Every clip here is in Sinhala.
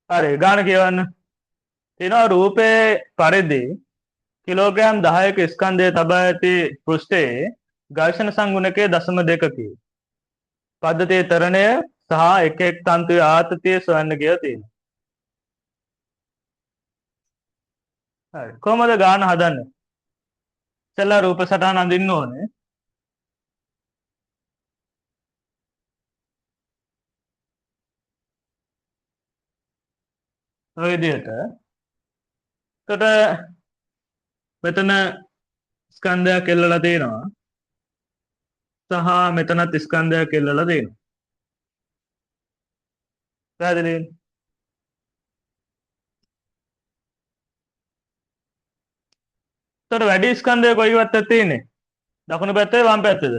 හරි ගාන කියවන්න. තියෙනවා රූපයේ පරිදි කිලෝග්‍රෑම් 10ක ස්කන්ධය තබා ඇති පෘෂ්ඨයේ ඝර්ෂණ සංගුණකය 0.2කි. පද්ධතියේ තරණය සහ එක එක් තන්තුවේ ආතතිය සොයන්න කියලා තියෙනවා. හරි. කොහොමද ගාන හදන්නේ? ඉතින්ලා රූප සටහන අඳින්න ඕනේ. ඔය විදිහට. එතකොට මෙතන ස්කන්ධයක් එල්ලලා තියෙනවා. සහ මෙතනත් ස්කන්ධයක් එල්ලලා තියෙනවා. පැහැදිලිද? එතකොට වැඩි ස්කන්ධය කොයි පැත්තද තියෙන්නේ? දකුණු පැත්තේ වම් පැත්තේද?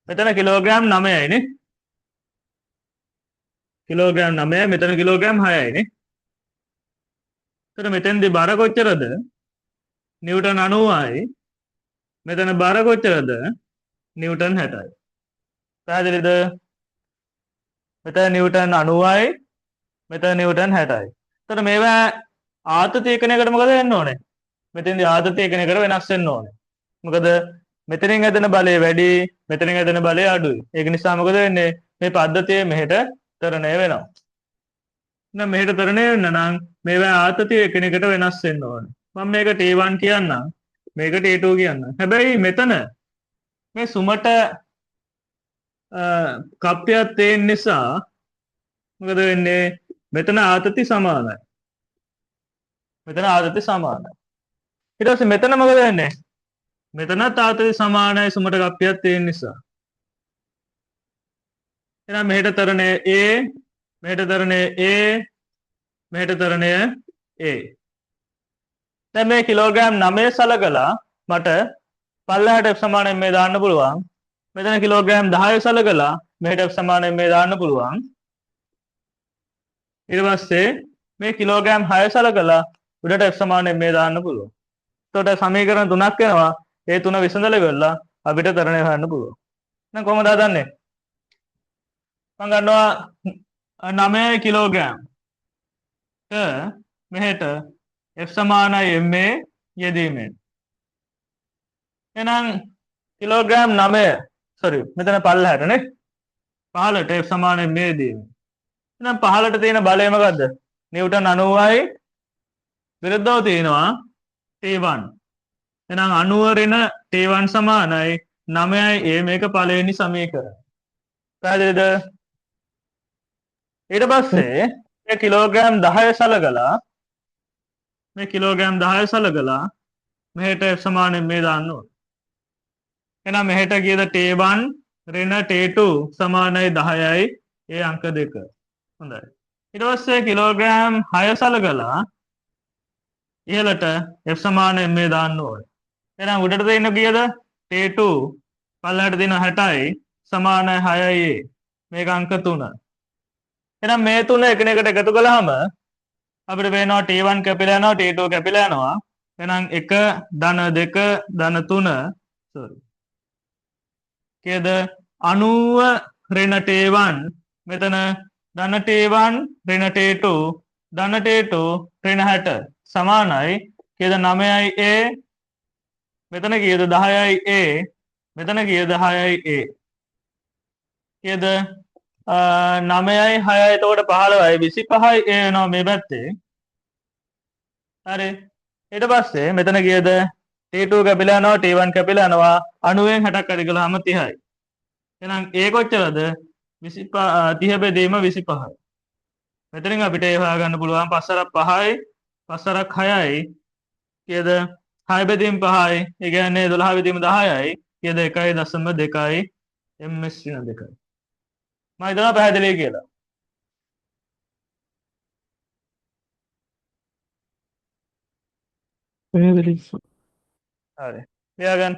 මෙතන කිලෝග්‍රෑම් 9යි නේ. කිලෝග්‍රෑම් 9යි මෙතන කිලෝග්‍රෑම් 6යි නේ. එතකොට මෙතෙන්දී බර කොච්චරද? නිව්ටන් 90යි. මෙතන බර කොච්චරද? නිව්ටන් 60යි. පැහැදිලිද? මෙතන නිව්ටන් 90යි. මෙතන නිව්ටන් 60යි. එතකොට මේවා ආතතිය එකිනෙකට මොකද වෙන්න ඕනේ? මෙතෙන්දී ආතතිය එකිනෙකට වෙනස් වෙන්න ඕනේ. මොකද මෙතනින් ඇදෙන බලය වැඩි, මෙතනින් ඇදෙන බලය අඩුයි. ඒක නිසා මොකද වෙන්නේ? මේ පද්ධතිය මෙහෙට තරණය වෙනවා. එහෙනම් මෙහෙට තරණය වෙන්න නම් මේවා ආතතිය එකිනෙකට වෙනස් වෙන්න ඕනේ. මම මේක T1 කියන්නම්. මේක T2 කියන්නම්. හැබැයි මෙතන මේ සුමට කප්පයක් තියෙන නිසා මොකද වෙන්නේ? මෙතන ආතති සමානයි. මෙතන ආතති සමානයි. ඊට පස්සේ මෙතන මොකද වෙන්නේ? මෙතනත් ආතති සමානයි සුමට කප්පයක් තියෙන නිසා. එහෙනම් මෙහෙට තරණය A, මෙහෙට තරණය A, මෙහෙට තරණය A. දැන් මේ කිලෝග්‍රෑම් 9 සලකලා මට පල්ලෙහාට F සමානයි මේ දාන්න පුළුවන්. මෙතන කිලෝග්‍රෑම් 10 සලකලා මෙහෙට F සමානයි මේ දාන්න පුළුවන්. ඊට පස්සේ මේ කිලෝග්‍රෑම් 6 සලකලා උඩට F සමානයි මේ දාන්න පුළුවන්. එතකොට සමීකරණ තුනක් වෙනවා. ඒ තුන විසඳලා ඉවරලා අපිට තරණය හොයන්න පුළුවන්. දැන් කොහොමද හදන්නේ? මම ගන්නවා 9 කිලෝග්‍රෑම් මෙහෙට F සමානයි ma යෙදීමෙන්. එහෙනම් කිලෝග්‍රෑම් 9 sorry මෙතන පල්ලෙහාට නේ. පහළට F සමානයි ma යෙදීමෙන්. එහෙනම් පහළට තියෙන බලය මොකද්ද? නිව්ටන් 90යි විරුද්ධව තියෙනවා T1. එහෙනම් 90 ඍණ T1 සමානයි 9යි a මේක පළවෙනි සමීකරණය. පැහැදිලිද? ඊට පස්සේ මේ කිලෝග්‍රෑම් 10 සලකලා මේ කිලෝග්‍රෑම් 10 සලකලා මෙහෙට F සමානයි මේ දාන්න ඕනේ. එහෙනම් මෙහෙට ගියද T1 ඍණ T2 සමානයි 10යි ඒ අංක දෙක. හොඳයි. ඊට පස්සේ කිලෝග්‍රෑම් 6 සලකලා ඉහළට F සමානයි මේ දාන්න ඕනේ. එහෙනම් උඩට තියෙන කීයද? T2 පල්ලෙහාට තියෙන 60යි සමානයි 6යි a. මේක අංක 3. එහෙනම් මේ තුන එකිනෙකට එකතු කළාම අපිට පේනවා T1 කැපිලා යනවා T2 කැපිලා යනවා. එහෙනම් 1 ධන 2 ධන 3 sorry. කේද 90 ඍණ T1 මෙතන ධන T1 ඍණ T2 ධන T2 ඍණ 60 සමානයි කේද 9යි a මෙතන කීයද 10යි a මෙතන කීයද 6යි a කීයද 9යි 6යි එතකොට 15යි 25යි a වෙනවා මේ පැත්තේ. හරි. ඊට පස්සේ මෙතන කීයද T2 කැපිලා යනවා T1 කැපිලා යනවා 90න් 60ක් අඩු කළාම 30යි. එහෙනම් a කොච්චරද? 25 30 බෙදීම 25යි. මෙතනින් අපිට ඒ හොයාගන්න පුළුවන් 5 5ක් 6යි කීයද 6 බෙදීම 5යි. ඒ කියන්නේ 12 බෙදීම 10යි. කීයද 1.2යි ms ඍණ 2යි. මම හිතනවා පැහැදිලි කියලා. පැහැදිලි. හරි. ලියාගන්න.